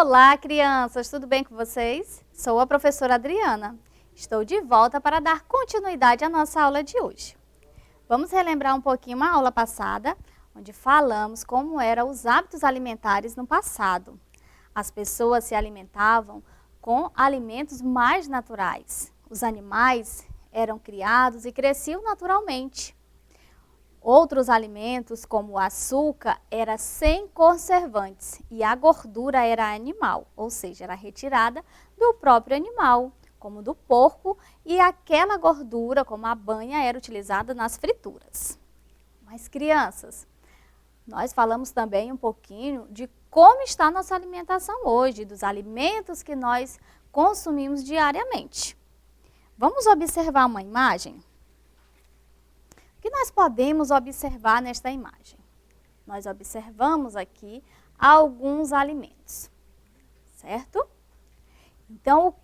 Olá, crianças! Tudo bem com vocês? Sou a professora Adriana. Estou de volta para dar continuidade à nossa aula de hoje. Vamos relembrar um pouquinho a aula passada, onde falamos como eram os hábitos alimentares no passado. As pessoas se alimentavam com alimentos mais naturais. Os animais eram criados e cresciam naturalmente. Outros alimentos, como o açúcar, era sem conservantes e a gordura era animal, ou seja, era retirada do próprio animal, como do porco, e aquela gordura, como a banha, era utilizada nas frituras. Mas, crianças, nós falamos também um pouquinho de como está a nossa alimentação hoje, dos alimentos que nós consumimos diariamente. Vamos observar uma imagem? O que nós podemos observar nesta imagem? Nós observamos aqui alguns alimentos, certo? Então,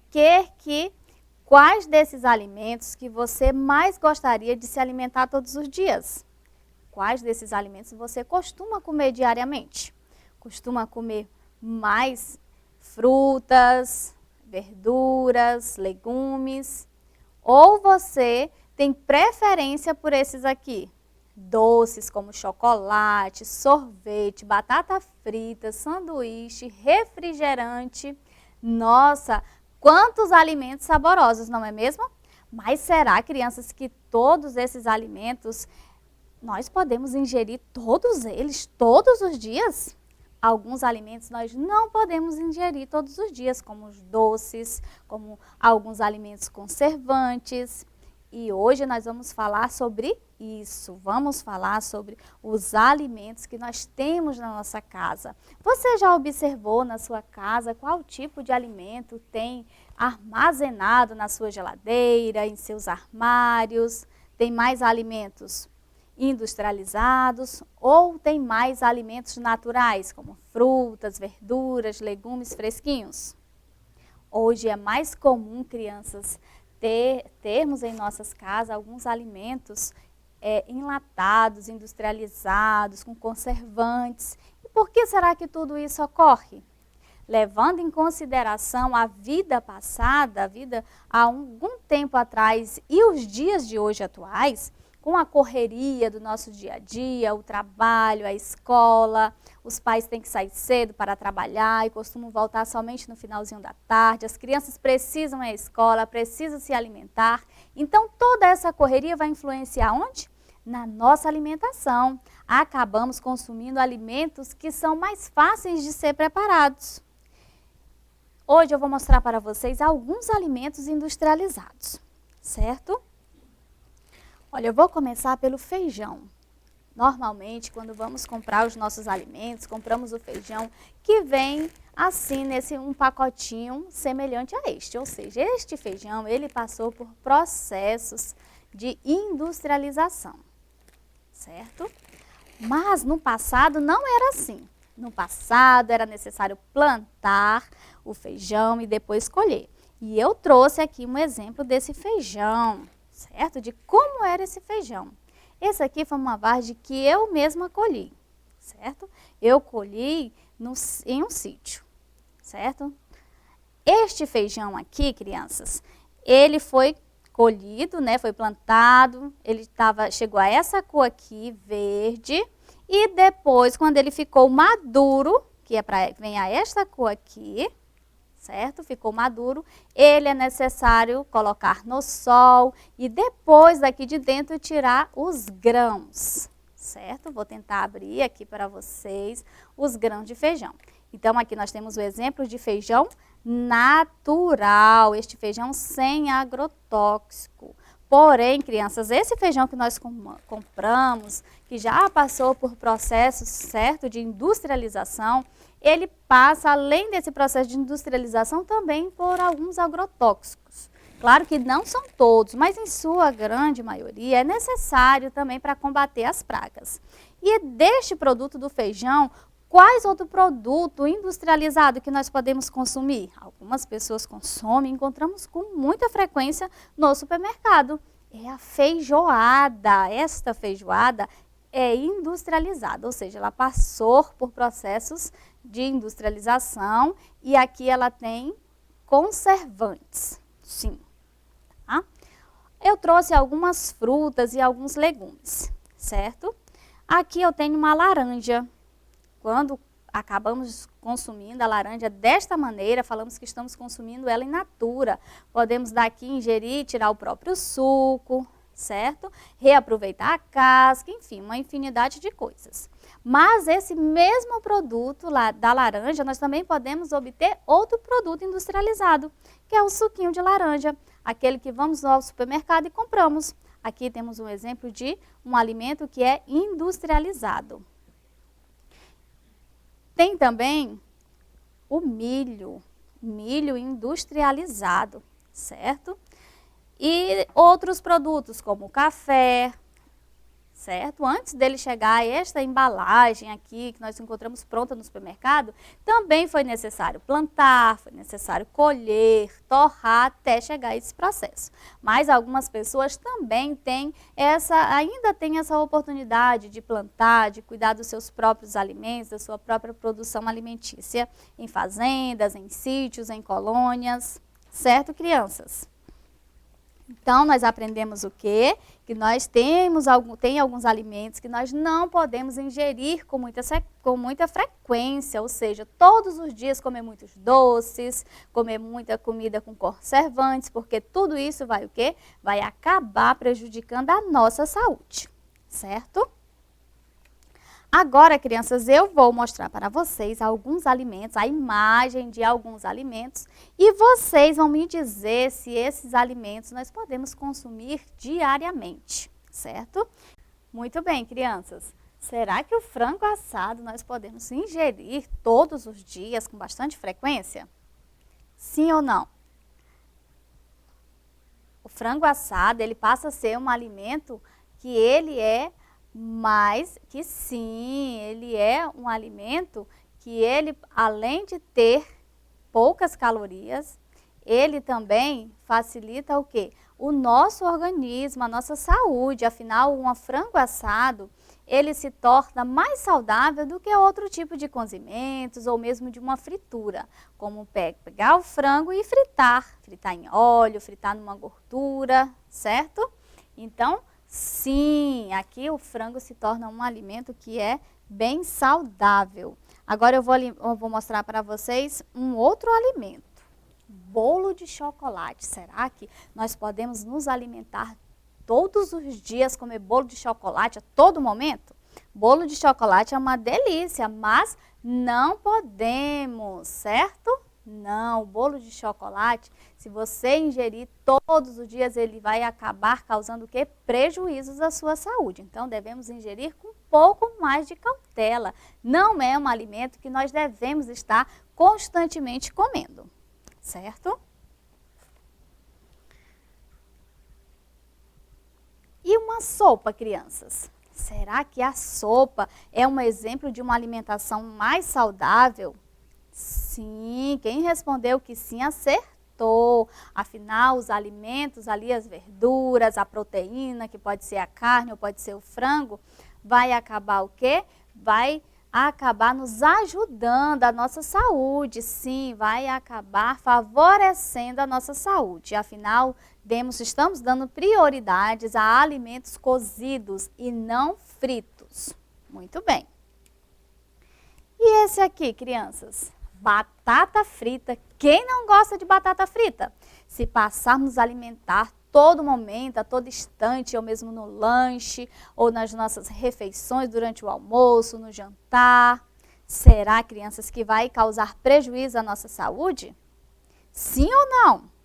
quais desses alimentos que você mais gostaria de se alimentar todos os dias? Quais desses alimentos você costuma comer diariamente? Costuma comer mais frutas, verduras, legumes? Ou você tem preferência por esses aqui? Doces como chocolate, sorvete, batata frita, sanduíche, refrigerante. Nossa, quantos alimentos saborosos, não é mesmo? Mas será, crianças, que todos esses alimentos nós podemos ingerir todos eles todos os dias? Alguns alimentos nós não podemos ingerir todos os dias, como os doces, como alguns alimentos conservantes. E hoje nós vamos falar sobre isso, vamos falar sobre os alimentos que nós temos na nossa casa. Você já observou na sua casa qual tipo de alimento tem armazenado na sua geladeira, em seus armários? Tem mais alimentos industrializados ou tem mais alimentos naturais, como frutas, verduras, legumes fresquinhos? Hoje é mais comum, crianças, termos em nossas casas alguns alimentos enlatados, industrializados, com conservantes. E por que será que tudo isso ocorre? Levando em consideração a vida passada, a vida há algum tempo atrás e os dias de hoje atuais, com a correria do nosso dia a dia, o trabalho, a escola, os pais têm que sair cedo para trabalhar e costumam voltar somente no finalzinho da tarde, as crianças precisam ir à escola, precisam se alimentar. Então, toda essa correria vai influenciar onde? Na nossa alimentação. Acabamos consumindo alimentos que são mais fáceis de ser preparados. Hoje eu vou mostrar para vocês alguns alimentos industrializados, certo? Olha, eu vou começar pelo feijão. Normalmente, quando vamos comprar os nossos alimentos, compramos o feijão que vem assim, nesse um pacotinho semelhante a este. Ou seja, este feijão, ele passou por processos de industrialização, certo? Mas no passado não era assim. No passado era necessário plantar o feijão e depois colher. E eu trouxe aqui um exemplo desse feijão, certo? De como era esse feijão. Esse aqui foi uma vagem que eu mesma colhi, certo? Eu colhi em um sítio, certo? Este feijão aqui, crianças, ele foi colhido, né? Foi plantado, ele chegou a essa cor aqui, verde, e depois, quando ele ficou maduro, que vem a esta cor aqui, certo? Ficou maduro, ele é necessário colocar no sol e depois daqui de dentro tirar os grãos, certo? Vou tentar abrir aqui para vocês os grãos de feijão. Então aqui nós temos o exemplo de feijão natural, este feijão sem agrotóxico. Porém, crianças, esse feijão que nós compramos, que já passou por processos, certo, de industrialização, ele passa, além desse processo de industrialização, também por alguns agrotóxicos. Claro que não são todos, mas em sua grande maioria é necessário também para combater as pragas. E deste produto do feijão, quais outro produto industrializado que nós podemos consumir? Algumas pessoas consomem, encontramos com muita frequência no supermercado. É a feijoada. Esta feijoada é industrializada, ou seja, ela passou por processos de industrialização e aqui ela tem conservantes, sim. Tá? Eu trouxe algumas frutas e alguns legumes, certo? Aqui eu tenho uma laranja. Quando acabamos consumindo a laranja desta maneira, falamos que estamos consumindo ela in natura. Podemos daqui ingerir, tirar o próprio suco, certo? Reaproveitar a casca, enfim, uma infinidade de coisas. Mas esse mesmo produto lá da laranja, nós também podemos obter outro produto industrializado, que é o suquinho de laranja, aquele que vamos ao supermercado e compramos. Aqui temos um exemplo de um alimento que é industrializado. Tem também o milho industrializado, certo? E outros produtos como o café, certo? Antes dele chegar a esta embalagem aqui, que nós encontramos pronta no supermercado, também foi necessário plantar, foi necessário colher, torrar, até chegar a esse processo. Mas algumas pessoas também ainda têm essa oportunidade de plantar, de cuidar dos seus próprios alimentos, da sua própria produção alimentícia, em fazendas, em sítios, em colônias, certo, crianças? Então, nós aprendemos o quê? Que nós tem alguns alimentos que nós não podemos ingerir com muita frequência, ou seja, todos os dias comer muitos doces, comer muita comida com conservantes, porque tudo isso vai o quê? Vai acabar prejudicando a nossa saúde, certo? Agora, crianças, eu vou mostrar para vocês alguns alimentos, a imagem de alguns alimentos, e vocês vão me dizer se esses alimentos nós podemos consumir diariamente, certo? Muito bem, crianças. Será que o frango assado nós podemos ingerir todos os dias com bastante frequência? Sim ou não? O frango assado, ele passa a ser um alimento que ele é ele é um alimento que ele, além de ter poucas calorias, ele também facilita o quê? O nosso organismo, a nossa saúde. Afinal, um frango assado, ele se torna mais saudável do que outro tipo de cozimentos ou mesmo de uma fritura, como pegar o frango e fritar em óleo, fritar numa gordura, certo? Então, sim, aqui o frango se torna um alimento que é bem saudável. Agora eu vou mostrar para vocês um outro alimento, bolo de chocolate. Será que nós podemos nos alimentar todos os dias, comer bolo de chocolate a todo momento? Bolo de chocolate é uma delícia, mas não podemos, certo? Não, o bolo de chocolate, se você ingerir todos os dias, ele vai acabar causando o quê? Prejuízos à sua saúde. Então, devemos ingerir com um pouco mais de cautela. Não é um alimento que nós devemos estar constantemente comendo, certo? E uma sopa, crianças? Será que a sopa é um exemplo de uma alimentação mais saudável? Sim, quem respondeu que sim, acertou. Afinal, os alimentos ali, as verduras, a proteína, que pode ser a carne ou pode ser o frango, vai acabar o quê? Vai acabar nos ajudando a nossa saúde, sim, vai acabar favorecendo a nossa saúde. Afinal, estamos dando prioridades a alimentos cozidos e não fritos. Muito bem. E esse aqui, crianças? Batata frita. Quem não gosta de batata frita? Se passarmos a alimentar todo momento, a todo instante, ou mesmo no lanche, ou nas nossas refeições durante o almoço, no jantar, será, crianças, que vai causar prejuízo à nossa saúde? Sim ou não?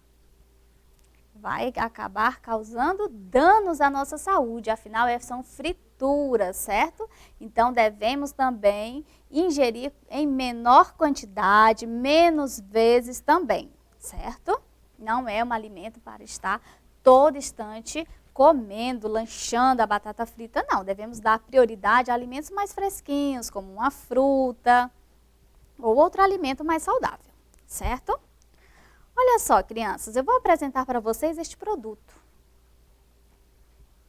Vai acabar causando danos à nossa saúde, afinal são frituras, certo? Então devemos também ingerir em menor quantidade, menos vezes também, certo? Não é um alimento para estar todo instante comendo, lanchando a batata frita, não. Devemos dar prioridade a alimentos mais fresquinhos, como uma fruta ou outro alimento mais saudável, certo? Olha só, crianças, eu vou apresentar para vocês este produto.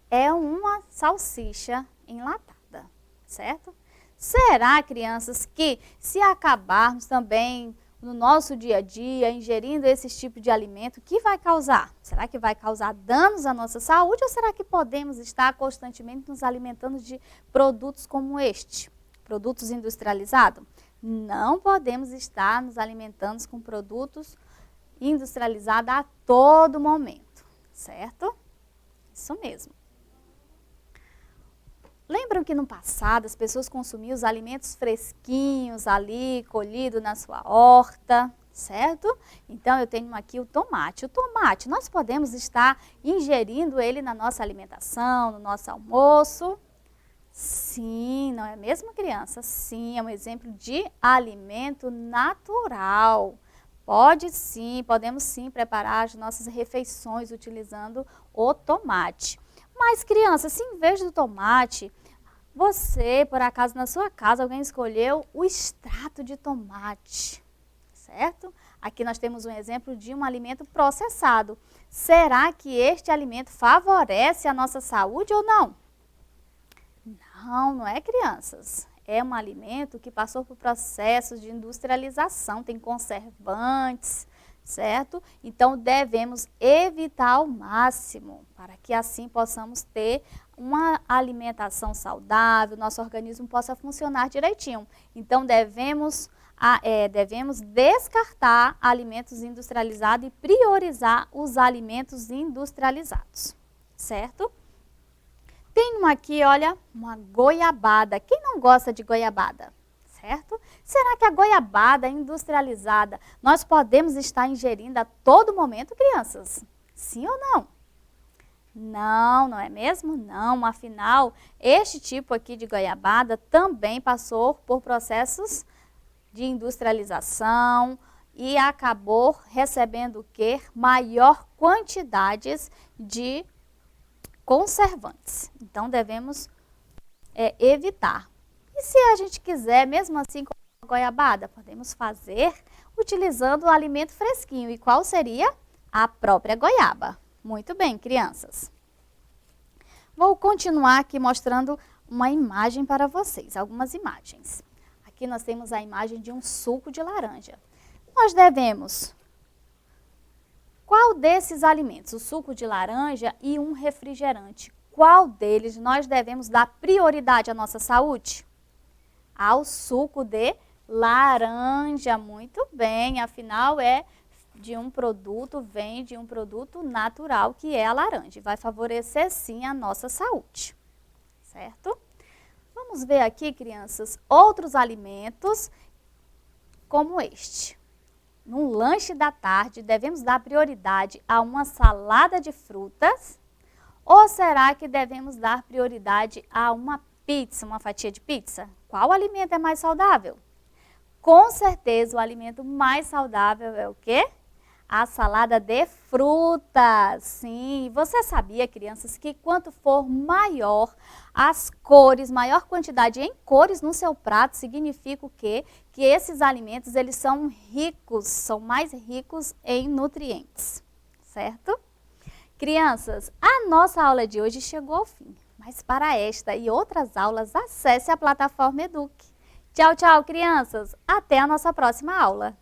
É uma salsicha enlatada, certo? Será, crianças, que se acabarmos também no nosso dia a dia, ingerindo esse tipo de alimento, o que vai causar? Será que vai causar danos à nossa saúde ou será que podemos estar constantemente nos alimentando de produtos como este? Produtos industrializados? Não podemos estar nos alimentando com produtos industrializados a todo momento, certo? Isso mesmo. Lembram que no passado as pessoas consumiam os alimentos fresquinhos ali, colhidos na sua horta, certo? Então eu tenho aqui o tomate. O tomate, nós podemos estar ingerindo ele na nossa alimentação, no nosso almoço? Sim, não é mesmo, criança? Sim, é um exemplo de alimento natural. Podemos sim preparar as nossas refeições utilizando o tomate. Mas, criança, se em vez do tomate, você, por acaso, na sua casa, alguém escolheu o extrato de tomate, certo? Aqui nós temos um exemplo de um alimento processado. Será que este alimento favorece a nossa saúde ou não? Não, não é, crianças. É um alimento que passou por processos de industrialização, tem conservantes, certo? Então, devemos evitar ao máximo, para que assim possamos ter uma alimentação saudável, nosso organismo possa funcionar direitinho. Então, devemos descartar alimentos industrializados e priorizar os alimentos industrializados, certo? Tenho aqui, olha, uma goiabada. Quem não gosta de goiabada? Certo? Será que a goiabada industrializada nós podemos estar ingerindo a todo momento, crianças? Sim ou não? Não, não é mesmo? Não, afinal, este tipo aqui de goiabada também passou por processos de industrialização e acabou recebendo o quê? Maior quantidades de conservantes. Então, devemos evitar. E se a gente quiser, mesmo assim, com a goiabada, podemos fazer utilizando o alimento fresquinho. E qual seria? A própria goiaba. Muito bem, crianças. Vou continuar aqui mostrando uma imagem para vocês, algumas imagens. Aqui nós temos a imagem de um suco de laranja. Nós devemos... Qual desses alimentos, o suco de laranja e um refrigerante, qual deles nós devemos dar prioridade à nossa saúde? Ao suco de laranja, muito bem, afinal vem de um produto natural que é a laranja, vai favorecer sim a nossa saúde, certo? Vamos ver aqui, crianças, outros alimentos como este. No lanche da tarde, devemos dar prioridade a uma salada de frutas? Ou será que devemos dar prioridade a uma pizza, uma fatia de pizza? Qual alimento é mais saudável? Com certeza, o alimento mais saudável é o quê? A salada de frutas. Sim, você sabia, crianças, que quanto for maior as cores, maior quantidade em cores no seu prato, significa o quê? Que esses alimentos, eles são ricos, são mais ricos em nutrientes, certo? Crianças, a nossa aula de hoje chegou ao fim, mas para esta e outras aulas, acesse a plataforma Eduque. Tchau, tchau, crianças! Até a nossa próxima aula!